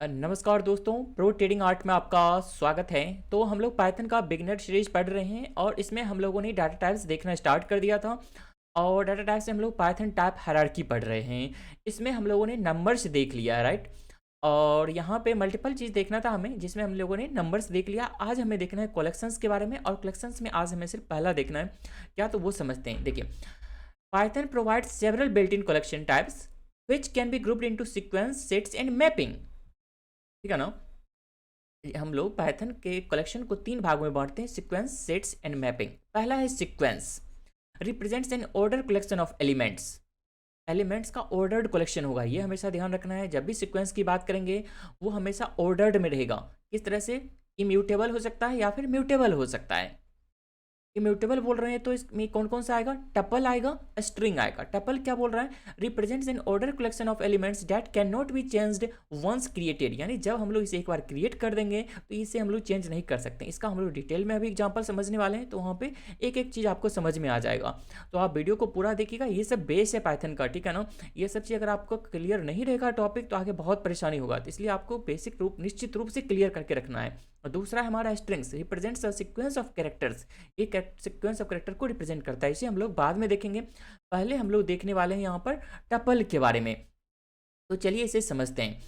नमस्कार दोस्तों, pro trading art में आपका स्वागत है। तो हम लोग पाइथन का बिगनर सीरीज पढ़ रहे हैं और इसमें हम लोगों ने डाटा टाइप्स देखना स्टार्ट कर दिया था। और डाटा टाइप्स से हम लोग पाइथन टाइप हायरार्की पढ़ रहे हैं। इसमें हम लोगों ने नंबर्स देख लिया, राइट। और यहाँ पे मल्टीपल चीज़ देखना था हमें, जिसमें हम लोगों ने नंबर्स देख लिया। आज हमें देखना है कलेक्शंस के बारे में, और कलेक्शंस में आज हमें सिर्फ पहला देखना है। क्या, तो वो समझते हैं। देखिए, Python provides several built in collection types which can be grouped into sequence, sets and mapping. ठीक है ना। हम लोग पाइथन के कलेक्शन को तीन भाग में बांटते हैं, सीक्वेंस, सेट्स एंड मैपिंग। पहला है sequence, represents an order collection of elements. Elements का ऑर्डर्ड कलेक्शन होगा, ये हमेशा ध्यान रखना है। जब भी सीक्वेंस की बात करेंगे वो हमेशा ऑर्डर्ड में रहेगा। किस तरह से? इम्यूटेबल हो सकता है या फिर म्यूटेबल हो सकता है। इम्यूटेबल बोल रहे हैं तो इसमें कौन कौन सा आएगा? टपल आएगा, स्ट्रिंग आएगा। टपल क्या बोल रहा है? Represents an order collection of elements that can not be changed once created. यानी जब हम लोग इसे एक बार क्रिएट कर देंगे तो इसे हम लोग चेंज नहीं कर सकते। इसका हम लोग डिटेल में अभी एग्जांपल समझने वाले हैं, तो वहाँ पे एक एक चीज़ आपको समझ में आ जाएगा। तो आप वीडियो को पूरा देखिएगा। ये सब बेस है पाइथन का, ठीक है ना। ये सब चीज़ अगर आपको क्लियर नहीं रहेगा टॉपिक, तो आगे बहुत परेशानी होगा। तो इसलिए आपको बेसिक रूप निश्चित रूप से क्लियर करके रखना है। और दूसरा है हमारा strings, represents a sequence of characters. एक सीक्वेंस ऑफ कैरेक्टर को रिप्रेजेंट करता है, इसे हम लोग बाद में देखेंगे। पहले हम लोग देखने वाले हैं यहाँ पर टपल के बारे में। तो चलिए इसे समझते हैं।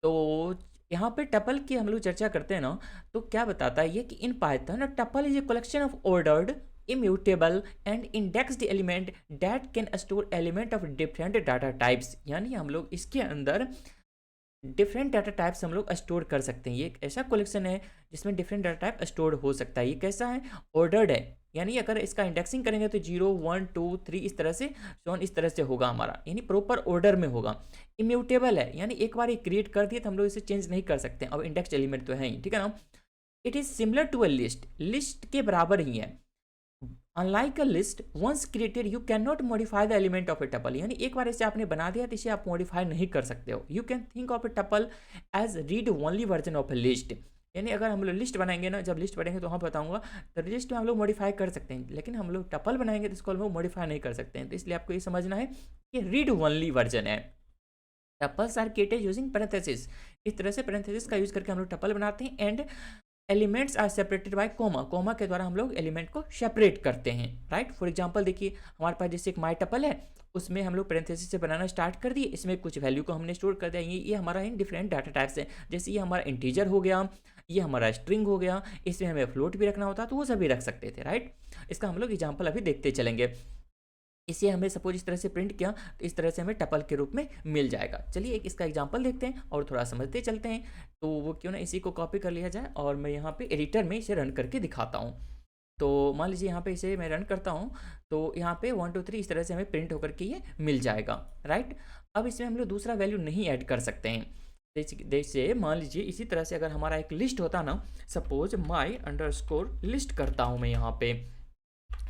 तो यहाँ पे टपल की हम लोग चर्चा करते हैं ना, तो क्या बताता है ये कि in Python tuple is a collection of ordered, immutable and indexed element that can store element of different data types. यानी हम लोग इसके अंदर डिफरेंट डाटा टाइप्स हम लोग स्टोर कर सकते हैं। ये एक ऐसा कलेक्शन है जिसमें डिफरेंट डाटा टाइप स्टोर हो सकता है। ये कैसा है? ऑर्डर्ड है। यानी अगर इसका इंडेक्सिंग करेंगे तो 0 1 2 3 इस तरह से, इस तरह से होगा हमारा, यानी प्रॉपर ऑर्डर में होगा। इम्यूटेबल है, यानी एक बार ये क्रिएट कर दिए तो हम लोग इसे चेंज नहीं कर सकते। अब इंडेक्स एलिमेंट तो है ही, ठीक है ना। It is similar to a list, list के बराबर ही है। Unlike a list once created you can not modify the element of a tuple. यानी एक बार इसे आपने बना दिया तो इसे आप मॉडिफाई नहीं कर सकते हो। You can think of a tuple as read only version of a list. यानी अगर हम लोग लिस्ट बनाएंगे ना, जब लिस्ट बनाएंगे तो वहाँ बताऊंगा, तो लिस्ट में हम लोग मॉडिफाई कर सकते हैं, लेकिन हम लोग टपल बनाएंगे तो इसको हम लोग मॉडिफाई नहीं कर सकते हैं। तो इसलिए आपको ये समझना है कि रीड ओनली वर्जन है। Tuples are created using parenthesis. इस तरह से पैरेंथेसिस का यूज करके हम लोग टपल बनाते हैं। And elements are separated by comma, comma के द्वारा हम लोग एलिमेंट को सेपरेट करते हैं, राइट। फॉर एग्जांपल देखिए, हमारे पास जैसे एक माई टपल है, उसमें हम लोग पैरेंथेसिस से बनाना स्टार्ट कर दिए, इसमें कुछ वैल्यू को हमने स्टोर कर दिया। ये हमारा इन डिफरेंट डाटा टाइप्स है। जैसे ये हमारा इंटीजर हो गया, ये हमारा स्ट्रिंग हो गया, इसमें हमें फ्लोट भी रखना होता तो वो सभी रख सकते थे, राइट। इसका हम लोग एग्जाम्पल अभी देखते चलेंगे। इसे हमें सपोज इस तरह से प्रिंट किया तो इस तरह से हमें टपल के रूप में मिल जाएगा। चलिए एक इसका एग्जांपल देखते हैं और थोड़ा समझते चलते हैं। तो वो क्यों ना इसी को कॉपी कर लिया जाए और मैं यहाँ पे एडिटर में इसे रन करके दिखाता हूँ। तो मान लीजिए यहाँ पे इसे मैं रन करता हूँ, तो यहाँ पे 1 2 3 इस तरह से हमें प्रिंट होकर के ये मिल जाएगा, राइट। अब इसमें हम लोग दूसरा वैल्यू नहीं ऐड कर सकते हैं। जैसे मान लीजिए इसी तरह से अगर हमारा एक लिस्ट होता ना, सपोज माई अंडरस्कोर लिस्ट करता हूँ मैं यहाँ पे,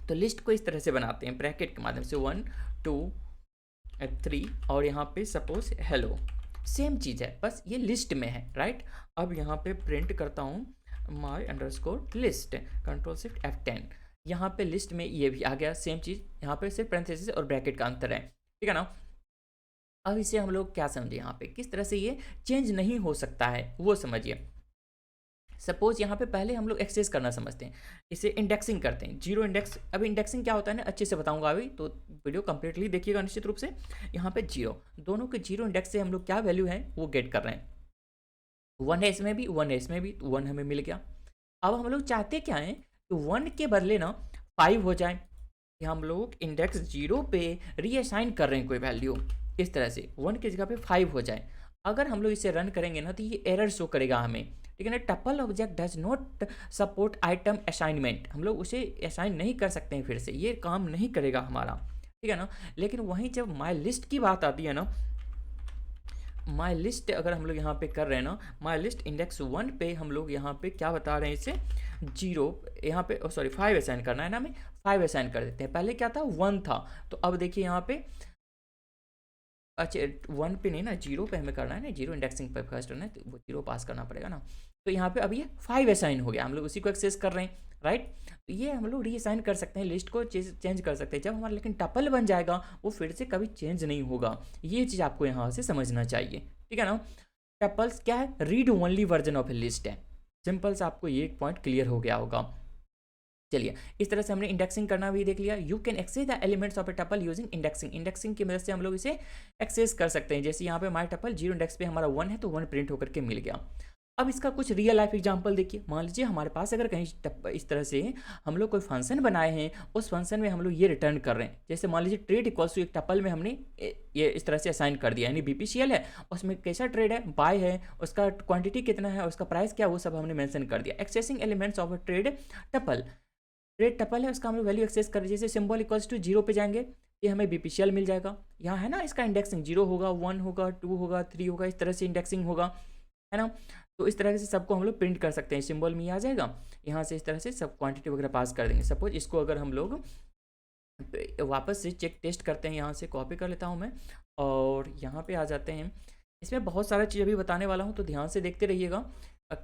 तो लिस्ट को इस तरह से बनाते हैं ब्रैकेट के माध्यम से 1 2 3, और यहाँ पे सपोज हेलो। सेम चीज़ है, बस ये लिस्ट में है, राइट। अब यहाँ पे प्रिंट करता हूँ my underscore list, control shift F10। यहाँ पे लिस्ट में ये भी आ गया, सेम चीज़। यहाँ पे सिर्फ पैरेंथेसिस और ब्रैकेट का अंतर है, ठीक है ना। अब इसे हम लोग क्या समझे, यहाँ पे किस तरह से ये चेंज नहीं हो सकता है वो समझिए। सपोज यहाँ पे पहले हम लोग एक्सेस करना समझते हैं, इसे इंडेक्सिंग करते हैं, जीरो इंडेक्स। अभी इंडेक्सिंग क्या होता है ना, अच्छे से बताऊंगा अभी, तो वीडियो कंप्लीटली देखिएगा निश्चित रूप से। यहाँ पे जीरो, दोनों के जीरो इंडेक्स से हम लोग क्या वैल्यू है वो गेट कर रहे हैं। 1 है इसमें भी, 1 है इसमें भी, तो 1 हमें मिल गया। अब हम लोग चाहते क्या है कि 1 के बदले ना 5 हो जाए, कि हम लोग इंडेक्स 0 पे रीअसाइन कर रहे हैं कोई वैल्यू, इस तरह से 1 की जगह पे 5 हो जाए। अगर हम लोग इसे रन करेंगे ना तो ये एरर शो करेगा हमें, ठीक है ना। Tuple object does not support item assignment, हम लोग उसे असाइन नहीं कर सकते हैं फिर से, ये काम नहीं करेगा हमारा, ठीक है ना। लेकिन वहीं जब माई लिस्ट की बात आती है ना, माई लिस्ट अगर हम लोग यहाँ पे कर रहे हैं ना, माई लिस्ट इंडेक्स 1 पे हम लोग यहाँ पे क्या बता रहे हैं इसे, 0 यहाँ पे, सॉरी 5 असाइन करना है ना हमें, 5 असाइन कर देते हैं। पहले क्या था, 1 था, तो अब देखिए यहाँ पे, अच्छा 1 पे नहीं ना, 0 पे हमें करना है ना, 0 इंडेक्सिंग पे फर्स्ट करना है, तो वो 0 पास करना पड़ेगा ना। तो यहाँ पे अब ये 5 असाइन हो गया, हम लोग उसी को एक्सेस कर रहे हैं, राइट। तो ये हम लोग रीअसाइन कर सकते हैं, लिस्ट को चेंज कर सकते हैं। जब हमारा लेकिन टपल बन जाएगा वो फिर से कभी चेंज नहीं होगा, ये चीज़ आपको यहाँ से समझना चाहिए, ठीक है ना। टपल्स क्या है, read only version of a list है। सिंपल से आपको ये एक पॉइंट क्लियर हो गया होगा। चलिए, इस तरह से हमने इंडेक्सिंग करना भी देख लिया। You can access the elements of a tuple using indexing. Indexing की मदद से हम लोग इसे एक्सेस कर सकते हैं। जैसे यहाँ पे माई टपल 0 इंडेक्स पे हमारा 1 है तो 1 प्रिंट होकर के मिल गया। अब इसका कुछ रियल लाइफ एग्जांपल देखिए। मान लीजिए हमारे पास अगर कहीं इस तरह से हम लोग कोई फंक्शन बनाए हैं, उस फंक्शन में हम लोग ये रिटर्न कर रहे हैं। जैसे मान लीजिए ट्रेड इक्वल्स टू एक टपल में हमने ये इस तरह से असाइन कर दिया, यानी बीपीसीएल है, उसमें कैसा ट्रेड है, बाय है, उसका क्वांटिटी कितना है, उसका प्राइस क्या, वो सब हमने मेंशन कर दिया। Accessing elements of a trade tuple, trade tuple है उसका हम लोग वैल्यू एक्सेस कर, जैसे सिंबल इक्वल्स टू 0 पे जाएंगे, ये हमें बीपीसीएल मिल जाएगा। यहाँ है ना, इसका इंडेक्सिंग 0 होगा, 1 होगा, 2 होगा, 3 होगा, इस तरह से इंडेक्सिंग होगा, है ना। तो इस तरह से सबको हम लोग प्रिंट कर सकते हैं। सिंबल में आ जाएगा, यहाँ से इस तरह से सब क्वांटिटी वगैरह पास कर देंगे। सपोज इसको अगर हम लोग वापस से चेक टेस्ट करते हैं, यहाँ से कॉपी कर लेता हूँ मैं और यहाँ पे आ जाते हैं। इसमें बहुत सारा चीज़ अभी बताने वाला हूँ, तो ध्यान से देखते रहिएगा।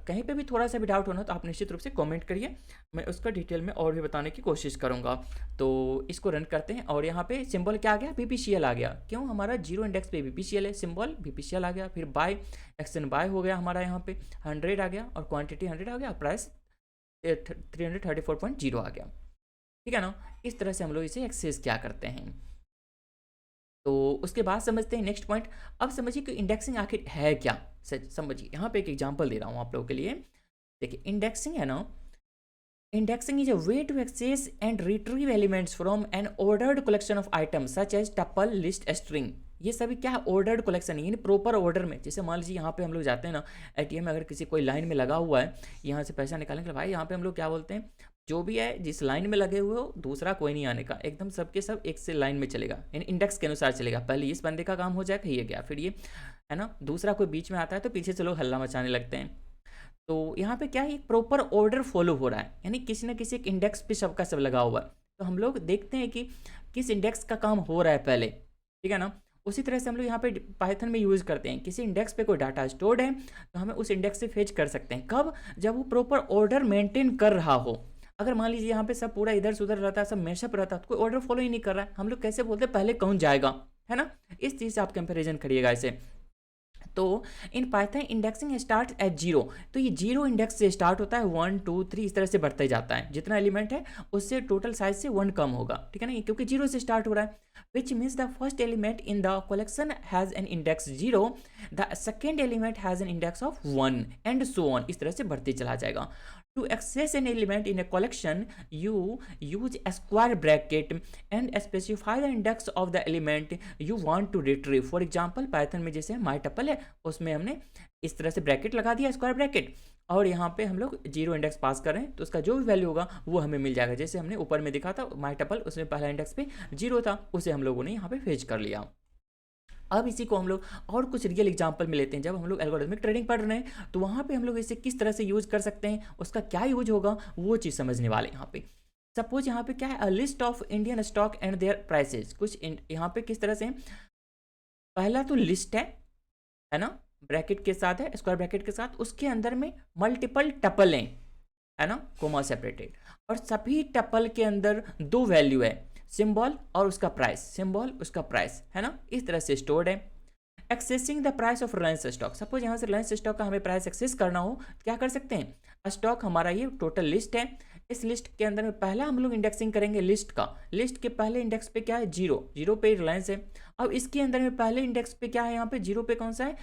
कहीं पे भी थोड़ा सा भी डाउट होना तो आप निश्चित रूप से कमेंट करिए, मैं उसका डिटेल में और भी बताने की कोशिश करूँगा। तो इसको रन करते हैं और यहाँ पे सिंबल क्या आ गया, बीपीसीएल आ गया। क्यों, हमारा 0 इंडेक्स पे बीपीसीएल है, सिंबल बीपीसीएल आ गया। फिर बाय, एक्शन बाय हो गया हमारा, यहाँ पे 100 आ गया और क्वांटिटी 100 आ गया, प्राइस 334.0 आ गया। ठीक है ना। इस तरह से हम लोग इसे एक्सेस क्या करते हैं। तो उसके बाद समझते हैं नेक्स्ट पॉइंट। अब समझिए कि इंडेक्सिंग आखिर है क्या। समझिए, यहाँ पे एक एग्जांपल दे रहा हूँ आप लोगों के लिए। देखिए, इंडेक्सिंग है ना, indexing is a way to access and retrieve elements from an ordered collection of items such as tuple, list, string. ये सभी क्या है, ऑर्डर्ड कलेक्शन है, यानी प्रॉपर ऑर्डर में। जैसे मान लीजिए यहाँ पे हम लोग जाते हैं ना, एटीएम में अगर किसी कोई लाइन में लगा हुआ है, यहाँ से पैसा निकालने के लिए, भाई यहाँ पे हम लोग क्या बोलते हैं, जो भी है जिस लाइन में लगे हुए हो दूसरा कोई नहीं आने का, एकदम सबके सब एक से लाइन में चलेगा, यानी इंडेक्स के अनुसार चलेगा। पहले इस बंदे का काम हो जाएगा, ये गया, फिर ये, है ना। दूसरा कोई बीच में आता है तो पीछे से लोग हल्ला मचाने लगते हैं। तो यहाँ पे क्या है, एक प्रॉपर ऑर्डर फॉलो हो रहा है, यानी किसी न किसी एक इंडेक्स पे सबका सब लगा हुआ है। तो हम लोग देखते हैं कि किस इंडेक्स का काम हो रहा है पहले, ठीक है ना। उसी तरह से हम लोग यहाँ पे पाइथन में यूज़ करते हैं, किसी इंडेक्स पे कोई डाटा स्टोर्ड है तो हमें उस इंडेक्स से फेच कर सकते हैं। कब, जब वो प्रॉपर ऑर्डर मेंटेन कर रहा हो। अगर मान लीजिए यहाँ पे सब पूरा इधर से उधर रहता है, सब मैशअप रहता है, तो कोई ऑर्डर फॉलो ही नहीं कर रहा है, हम लोग कैसे बोलते हैं पहले कौन जाएगा, है ना। इस चीज़ से आप कंपेरिजन करिएगा इसे। तो in Python indexing start at 0, तो ये 0 इंडेक्स से स्टार्ट होता है, 1 2 3 इस तरह से बढ़ते जाता है। जितना एलिमेंट है उससे टोटल साइज से 1 कम होगा, ठीक है ना, क्योंकि 0 से स्टार्ट हो रहा है। Which means the first element in the collection has an index 0, the second element has an index of 1 and so on, इस तरह से बढ़ते चला जाएगा। To access an element in a collection, you use a square bracket and specify the index of the element you want to retrieve. For example, Python में जैसे mytuple है, उसमें हमने इस तरह से ब्रैकेट लगा दिया, स्क्वायर ब्रैकेट, और यहाँ पे हम लोग 0 इंडेक्स पास कर रहे हैं, तो उसका जो भी वैल्यू होगा वो हमें मिल जाएगा। जैसे हमने ऊपर में दिखा था mytuple, उसमें पहला इंडेक्स पे 0 था, उसे हम लोगों ने यहाँ पे फेच कर लिया। अब इसी को हम लोग और कुछ रियल एग्जांपल में लेते हैं। जब हम लोग एल्गोरिथमिक ट्रेडिंग पढ़ रहे हैं तो वहाँ पे हम लोग इसे किस तरह से यूज कर सकते हैं, उसका क्या यूज होगा, वो चीज़ समझने वाले यहाँ पे। सपोज यहाँ पे क्या है, a list of Indian stock and their prices. कुछ यहाँ पे किस तरह से, पहला तो लिस्ट है ना, ब्रैकेट के साथ है, स्क्वायर ब्रैकेट के साथ, उसके अंदर में मल्टीपल टपल हैं, है ना, कोमा सेपरेटेड, और सभी टपल के अंदर 2 वैल्यू है, सिंबल और उसका प्राइस, सिंबल उसका प्राइस, है ना, इस तरह से स्टोर्ड है। Accessing the price of Reliance stock. Suppose यहाँ से रिलायंस स्टॉक का हमें प्राइस एक्सेस करना हो, क्या कर सकते हैं, स्टॉक हमारा ये टोटल लिस्ट है, इस लिस्ट के अंदर में पहला हम लोग इंडेक्सिंग करेंगे लिस्ट का। लिस्ट के पहले इंडेक्स पे क्या है, 0 पे रिलायंस है। अब इसके अंदर में पहले इंडेक्स पे क्या है, यहाँ पे 0 पे कौन सा है,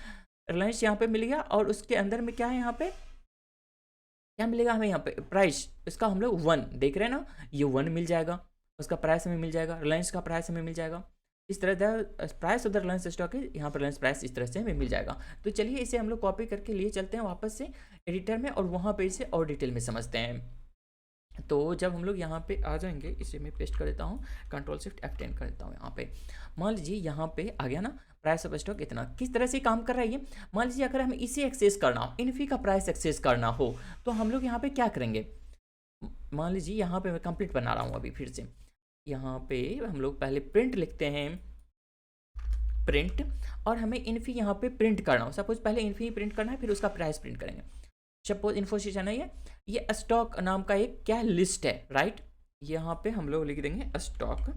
रिलायंस यहाँ पे मिल गया, और उसके अंदर में क्या है, यहाँ पे क्या मिलेगा हमें, यहाँ पे प्राइस, इसका हम लोग 1 देख रहे हैं ना, ये 1 मिल जाएगा, उसका प्राइस हमें मिल जाएगा, रिलायंस का प्राइस हमें मिल जाएगा। इस तरह the price of the Reliance stock है, यहाँ पर रिलायंस प्राइस इस तरह से हमें मिल जाएगा। तो चलिए इसे हम लोग कॉपी करके लिए चलते हैं वापस से एडिटर में, और वहाँ पे इसे और डिटेल में समझते हैं। तो जब हम लोग यहाँ पे आ जाएंगे, इसे मैं पेस्ट कर देता हूँ, Ctrl+Shift+F10 कर देता हूँ। यहाँ पे मान लीजिए यहाँ पे आ गया ना, प्राइस ऑफ स्टॉक इतना। किस तरह से काम कर रहा है ये, मान लीजिए अगर हमें इसे एक्सेस करना हो, इन्फी का प्राइस एक्सेस करना हो, तो हम लोग यहाँ पे क्या करेंगे, मान लीजिए यहाँ पे मैं कंप्लीट बना रहा हूँ अभी फिर से। यहाँ पे हम लोग पहले प्रिंट लिखते हैं, प्रिंट, और हमें इन्फी यहाँ पे प्रिंट करना हो। सपोज पहले इन्फी प्रिंट करना है, फिर उसका प्राइस प्रिंट करेंगे। सपोज इन्फोसिशन है ये स्टॉक नाम का एक क्या लिस्ट है, राइट। यहाँ पे हम लोग लिख देंगे स्टॉक,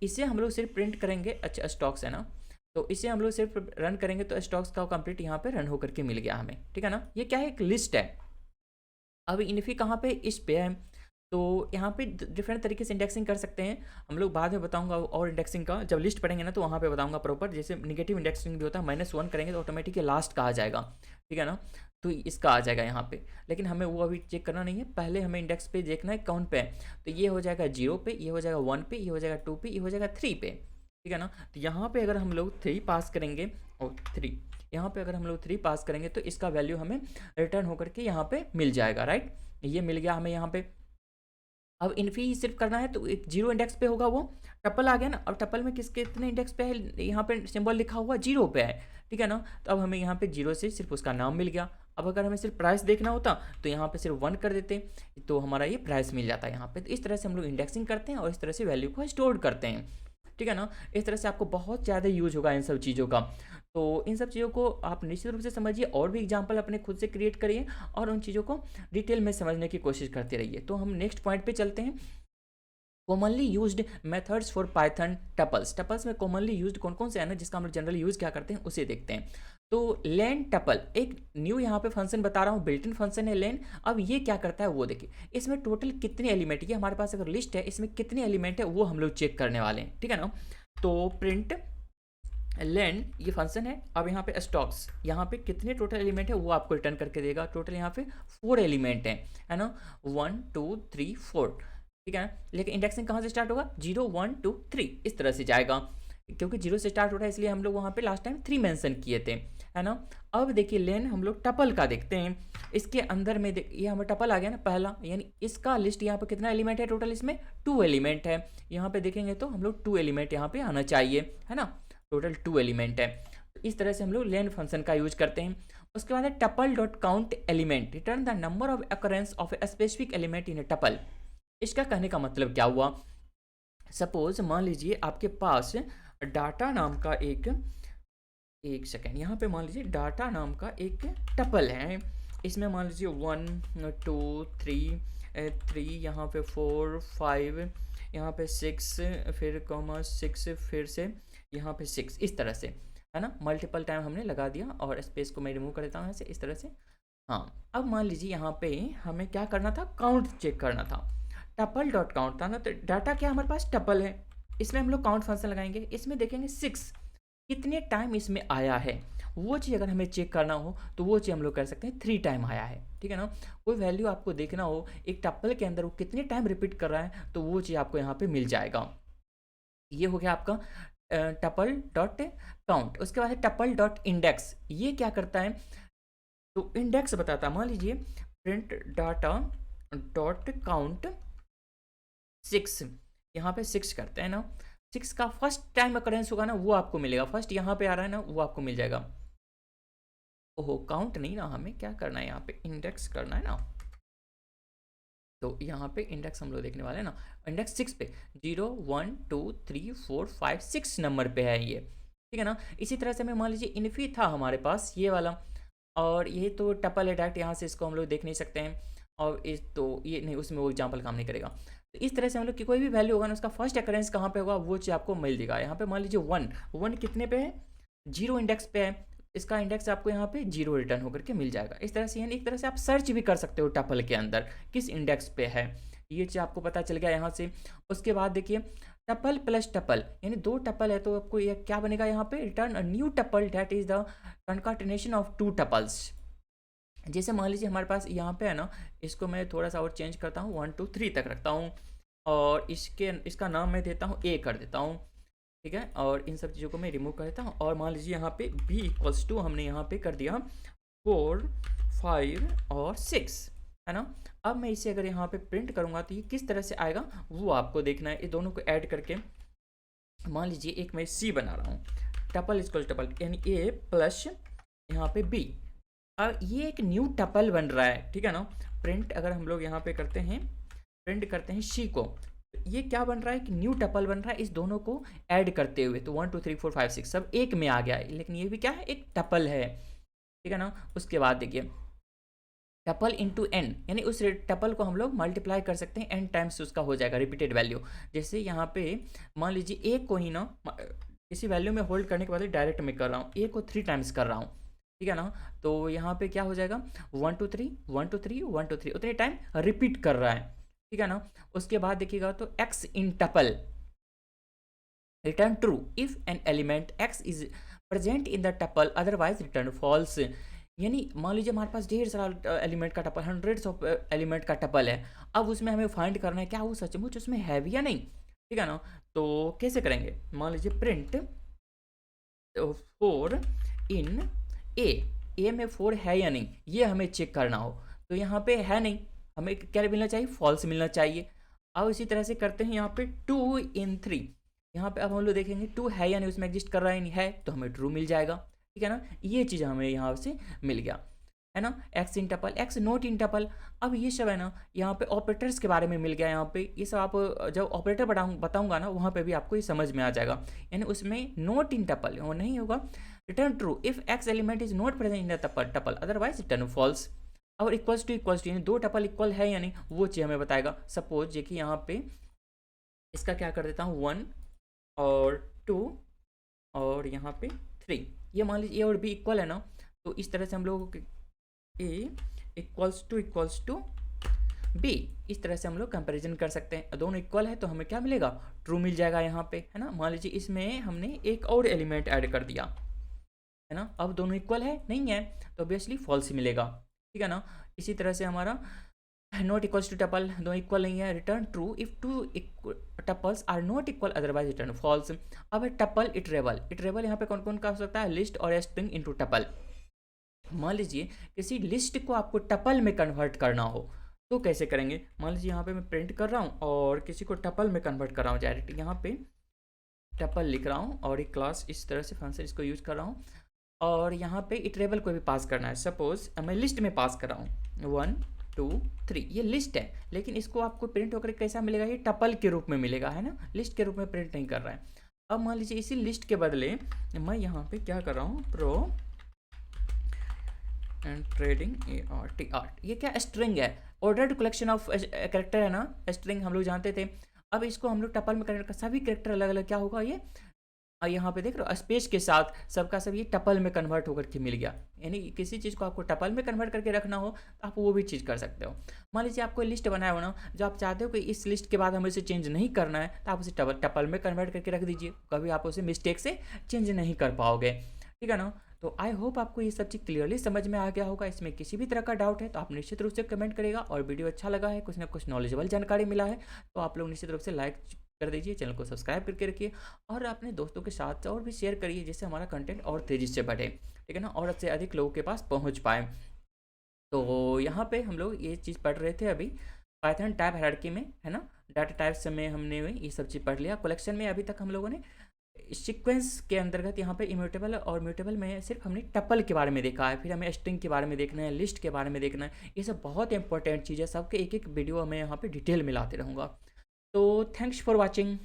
इसे हम लोग सिर्फ प्रिंट करेंगे, अच्छा स्टॉक्स है ना, तो इसे हम लोग सिर्फ रन करेंगे तो स्टॉक्स का कंप्लीट यहाँ पे रन होकर के मिल गया हमें, ठीक है ना। ये क्या है, एक लिस्ट है। अब इन्फी कहाँ पे, इस पे है। तो यहाँ पे डिफरेंट तरीके से इंडेक्सिंग कर सकते हैं, हम लोग बाद में बताऊंगा। और इंडेक्सिंग का जब लिस्ट पढ़ेंगे ना तो वहाँ पे बताऊंगा प्रॉपर। जैसे निगेटिव इंडेक्सिंग भी होता है, -1 करेंगे तो ऑटोमेटिक लास्ट का आ जाएगा, ठीक है ना। तो इसका आ जाएगा यहाँ पे, लेकिन हमें वो अभी चेक करना नहीं है। पहले हमें इंडेक्स पे देखना है कौन पे है। तो ये हो जाएगा 0 पे, ये हो जाएगा 1 पे, ये हो जाएगा 2 पे, ये हो जाएगा 3 पे, ठीक है ना। तो यहाँ पे अगर हम लोग 3 पास करेंगे और 3, यहाँ पे अगर हम लोग 3 पास करेंगे तो इसका वैल्यू हमें रिटर्न होकर के यहाँ पे मिल जाएगा, राइट। ये मिल गया हमें यहाँ पे। अब इन्फी सिर्फ करना है तो एक 0 इंडेक्स पे होगा, वो टप्पल आ गया ना। अब टप्पल में कितने इंडेक्स पे है, यहाँ पे सिंबल लिखा हुआ 0 पे है, ठीक है ना। तो अब हमें यहाँ पे 0 से सिर्फ उसका नाम मिल गया। अब अगर हमें सिर्फ प्राइस देखना होता तो यहाँ पे सिर्फ 1 कर देते, तो हमारा ये प्राइस मिल जाता है यहाँ पे। तो इस तरह से हम लोग इंडेक्सिंग करते हैं और इस तरह से वैल्यू को स्टोर करते हैं, ठीक है ना। इस तरह से आपको बहुत ज़्यादा यूज होगा इन सब चीज़ों का। तो इन सब चीज़ों को आप निश्चित रूप से समझिए, और भी एग्जाम्पल अपने खुद से क्रिएट करिए और उन चीज़ों को डिटेल में समझने की कोशिश करते रहिए। तो हम नेक्स्ट पॉइंट पे चलते हैं। Commonly used methods for Python tuples. Tuples में कॉमनली यूज्ड कौन कौन से है ना, जिसका हम लोग जनरली यूज क्या करते हैं उसे देखते हैं। तो लेन टपल एक न्यू यहाँ पे फंक्शन बता रहा हूँ, बिल्ट इन फंक्शन है लेन। अब ये क्या करता है वो देखिए, इसमें टोटल कितने एलिमेंट, ये हमारे पास अगर लिस्ट है इसमें कितने एलिमेंट है वो हम लोग चेक करने वाले हैं, ठीक है ना। तो प्रिंट लेन ये फंक्शन है। अब यहाँ पे स्टॉक्स, यहाँ पे कितने टोटल एलिमेंट है वो आपको रिटर्न करके देगा। टोटल यहाँ पे 4 एलिमेंट है ना, 1 2 3 4, ठीक है ना। लेकिन इंडेक्सिंग कहाँ से स्टार्ट होगा, 0 1 2 3 इस तरह से जाएगा। क्योंकि 0 से स्टार्ट हो रहा है इसलिए हम लोग वहाँ पे लास्ट टाइम 3 मेंशन किए थे, है ना। अब देखिए लेन हम लोग टपल का देखते हैं। इसके अंदर में ये हमें टपल आ गया ना पहला, यानी इसका लिस्ट यहाँ पे कितना एलिमेंट है टोटल, इसमें 2 एलिमेंट है। यहाँ पे देखेंगे तो हम लोग 2 एलिमेंट यहाँ पे आना चाहिए, है ना। टोटल 2 एलिमेंट है। तो इस तरह से हम लोग लेन फंक्शन का यूज करते हैं। उसके बाद है tuple dot count element, return the number of occurrence of a specific element in A tuple. इसका कहने का मतलब क्या हुआ, सपोज मान लीजिए आपके पास डाटा नाम का एक सेकेंड, यहाँ पे मान लीजिए डाटा नाम का एक टपल है। इसमें मान लीजिए 1 2 3 यहाँ पे 4 5, यहाँ पे 6, फिर कॉमा 6, फिर से यहाँ पे 6, इस तरह से, है ना। मल्टीपल टाइम हमने लगा दिया और स्पेस को मैं रिमूव कर देता हूँ ऐसे, इस तरह से। हाँ, अब मान लीजिए यहाँ पे हमें क्या करना था, काउंट चेक करना था। टपल डॉट काउंट था ना, तो डाटा क्या हमारे पास टपल है, इसमें हम लोग काउंट फंक्शन लगाएंगे। इसमें देखेंगे 6 कितने टाइम इसमें आया है, वो चीज़ अगर हमें चेक करना हो तो वो चीज़ हम लोग कर सकते हैं 3 टाइम आया है, ठीक है ना। कोई वैल्यू आपको देखना हो एक टपल के अंदर वो कितने टाइम रिपीट कर रहा है तो वो चीज़ आपको यहाँ पे मिल जाएगा। ये हो गया आपका टपल डॉट काउंट। उसके बाद है टपल डॉट इंडेक्स। ये क्या करता है, तो इंडेक्स बताता है। मान लीजिए प्रिंट डाटा डॉट काउंट 6, यहाँ पे 6 करते हैं ना, 6 का फर्स्ट टाइम अकरेंस होगा ना वो आपको मिलेगा। फर्स्ट यहाँ पे आ रहा है ना वो आपको मिल जाएगा। ओहो, काउंट नहीं ना, हमें क्या करना है यहाँ पे इंडेक्स करना है ना। तो यहाँ पे इंडेक्स हम लोग देखने वाले हैं ना, इंडेक्स 6 पे 0 1 2 3 4 5 6 नंबर पे है ये, ठीक है ना। इसी तरह से मैं मान लीजिए इन्फी था हमारे पास ये वाला, और ये तो टपल है डायरेक्ट, यहाँ से इसको हम लोग देख नहीं सकते हैं। और इस तो ये नहीं, उसमें वो एग्जाम्पल काम नहीं करेगा। तो इस तरह से हम लोग की कोई भी वैल्यू होगा ना उसका फर्स्ट अकरेंस कहाँ पे होगा वो चीज़ आपको मिल देगा। यहाँ पे मान लीजिए 1 कितने पे है, 0 इंडेक्स पे है, इसका इंडेक्स आपको यहाँ पे 0 रिटर्न होकर के मिल जाएगा। इस तरह से, यानी एक तरह से आप सर्च भी कर सकते हो टपल के अंदर किस इंडेक्स पे है, ये चीज़ आपको पता चल गया यहाँ से। उसके बाद देखिए टपल प्लस टपल, यानी 2 टपल है तो आपको ये क्या बनेगा यहाँ पे, return a new tuple that is the concatenation of 2 tuples. जैसे मान लीजिए हमारे पास यहाँ पे है ना, इसको मैं थोड़ा सा और चेंज करता हूँ, 1 2 3 तक रखता हूँ और इसका नाम मैं देता हूँ ए कर देता हूँ, ठीक है। और इन सब चीज़ों को मैं रिमूव कर देता हूँ और मान लीजिए यहाँ पे b = हमने यहाँ पे कर दिया 4 5 और 6, है ना। अब मैं इसे अगर यहाँ पे प्रिंट करूँगा तो ये किस तरह से आएगा वो आपको देखना है। ये दोनों को ऐड करके मान लीजिए एक मैं c बना रहा हूँ, टपल = टपल, यानी a प्लस यहाँ पे b। अब ये एक न्यू टपल बन रहा है, ठीक है ना। प्रिंट अगर हम लोग यहाँ पे करते हैं, प्रिंट करते हैं सी को, ये क्या बन रहा है कि न्यू टपल बन रहा है इस दोनों को ऐड करते हुए। तो 1 2 3 4 5 6 सब एक में आ गया है, लेकिन ये भी क्या है, एक टपल है, ठीक है ना। उसके बाद देखिए टपल इंटू n, यानी उस टपल को हम लोग मल्टीप्लाई कर सकते हैं n टाइम्स, उसका हो जाएगा रिपीटेड वैल्यू। जैसे यहाँ पे मान लीजिए एक को ही ना किसी वैल्यू में होल्ड करने के बाद डायरेक्ट में कर रहा हूँ, ए को 3 टाइम्स कर रहा हूँ, ठीक है ना। तो यहाँ पे क्या हो जाएगा 1 2 3 1 2 3 1 2 3 उतने टाइम रिपीट कर रहा है, ठीक है ना। उसके बाद देखिएगा तो x in tuple return true if an element x is present in the tuple otherwise return false. यानी मान लीजिए हमारे पास ढेर सारा एलिमेंट का टपल, हंड्रेड्स ऑफ एलिमेंट का टपल है। अब उसमें हमें फाइंड करना है क्या वो सचमुच उसमें है भी या नहीं, ठीक है ना। तो कैसे करेंगे, मान लीजिए प्रिंट 4 इन ए में 4 है या नहीं ये हमें चेक करना हो। तो यहाँ पे है नहीं, हमें क्या मिलना चाहिए, फॉल्स मिलना चाहिए। अब इसी तरह से करते हैं यहाँ पे 2 इन 3, यहाँ पे अब हम लोग देखेंगे 2 है या नहीं उसमें एग्जिस्ट कर रहा है नहीं है तो हमें ट्रू मिल जाएगा, ठीक है ना। ये चीज़ हमें यहाँ से मिल गया, है ना। X in tuple, x not in tuple. अब ये सब है ना यहाँ पे ऑपरेटर्स के बारे में मिल गया। यहाँ पे ये सब आप जब ऑपरेटर बताऊंगा ना वहाँ पे भी आपको ये समझ में आ जाएगा। यानी उसमें नॉट इन टपल वो नहीं होगा, return true if X element is not present in the tuple otherwise return false. और इक्वल्स टू यानी दो टपल इक्वल है यानी वो चीज़ हमें बताएगा। सपोज ये कि यहाँ पे इसका क्या कर देता हूँ 1 और 2 और यहाँ पे 3, ये मान लीजिए ए और बी इक्वल है ना। तो इस तरह से हम लोग ए इक्वल्स टू बी, इस तरह से हम लोग कंपैरिजन कर सकते हैं। दोनों इक्वल है तो हमें क्या मिलेगा, ट्रू मिल जाएगा यहाँ पे, है ना। मान लीजिए इसमें हमने एक और एलिमेंट ऐड कर दिया, है ना। अब दोनों इक्वल है नहीं है तो ऑब्वियसली फॉल्स मिलेगा, ठीक है ना। इसी तरह से हमारा नॉट इक्वल्स टू टपल, दो इक्वल नहीं है, return true if two tuples are not equal otherwise return false. अब है टपल इटरेबल यहाँ पे कौन कौन का हो सकता है, लिस्ट और स्ट्रिंग इनटू टपल। मान लीजिए किसी लिस्ट को आपको टपल में कन्वर्ट करना हो तो कैसे करेंगे। मान लीजिए यहाँ पे मैं प्रिंट कर रहा हूँ और किसी को टपल में कन्वर्ट कर रहा हूँ डायरेक्ट, यहाँ पे टपल लिख रहा हूँ और एक क्लास इस तरह से फंक्शन इसको यूज कर रहा हूँ और यहाँ पे इटरेबल को भी पास करना है। सपोज मैं लिस्ट में पास कर रहा हूँ 1 2 3, ये लिस्ट है लेकिन इसको आपको प्रिंट होकर कैसा मिलेगा, ये टपल के रूप में मिलेगा, है ना। लिस्ट के रूप में प्रिंट नहीं कर रहा है। अब मान लीजिए इसी लिस्ट के बदले मैं यहाँ पे क्या कर रहा हूँ, प्रो एंड ट्रेडिंग आर्ट, ये क्या स्ट्रिंग है, ऑर्डर्ड कलेक्शन ऑफ कैरेक्टर है ना, स्ट्रिंग हम लोग जानते थे। अब इसको हम लोग टपल में कन्वर्ट कर, सभी कैरेक्टर अलग अलग क्या होगा ये, यहाँ पे देख रहे हो स्पेस के साथ सबका सब ये टपल में कन्वर्ट होकर के मिल गया। यानी किसी चीज़ को आपको टपल में कन्वर्ट करके रखना हो तो आप वो भी चीज़ कर सकते हो। मान लीजिए आपको लिस्ट बनाया हो ना, जो आप चाहते हो कि इस लिस्ट के बाद हमें इसे चेंज नहीं करना है तो आप उसे टपल में कन्वर्ट करके रख दीजिए, कभी आप उसे मिस्टेक से चेंज नहीं कर पाओगे, ठीक है ना। तो आई होप आपको ये सब चीज़ क्लियरली समझ में आ गया होगा। इसमें किसी भी तरह का डाउट है तो आप निश्चित रूप से कमेंट करेगा, और वीडियो अच्छा लगा है, कुछ ना कुछ नॉलेजेबल जानकारी मिला है तो आप लोग निश्चित रूप से लाइक कर दीजिए, चैनल को सब्सक्राइब करके रखिए और अपने दोस्तों के साथ और भी शेयर करिए जिससे हमारा कंटेंट और तेज़ी से बढ़े, ठीक है ना, और सबसे अधिक लोगों के पास पहुंच पाए। तो यहाँ पे हम लोग ये चीज़ पढ़ रहे थे अभी पाइथन टाइप हायरार्की में, है ना। डाटा टाइप्स में हमने ये सब चीज़ पढ़ लिया। कलेक्शन में अभी तक हम लोगों ने सीक्वेंस के अंतर्गत यहाँ पे इम्यूटेबल और म्यूटेबल में सिर्फ हमने टपल के बारे में देखा है, फिर हमें स्ट्रिंग के बारे में देखना है, लिस्ट के बारे में देखना है। ये सब बहुत इंपॉर्टेंट चीज़ है, सबके एक एक वीडियो मैं यहाँ पे डिटेल में लाते रहूँगा। तो थैंक्स फॉर वॉचिंग।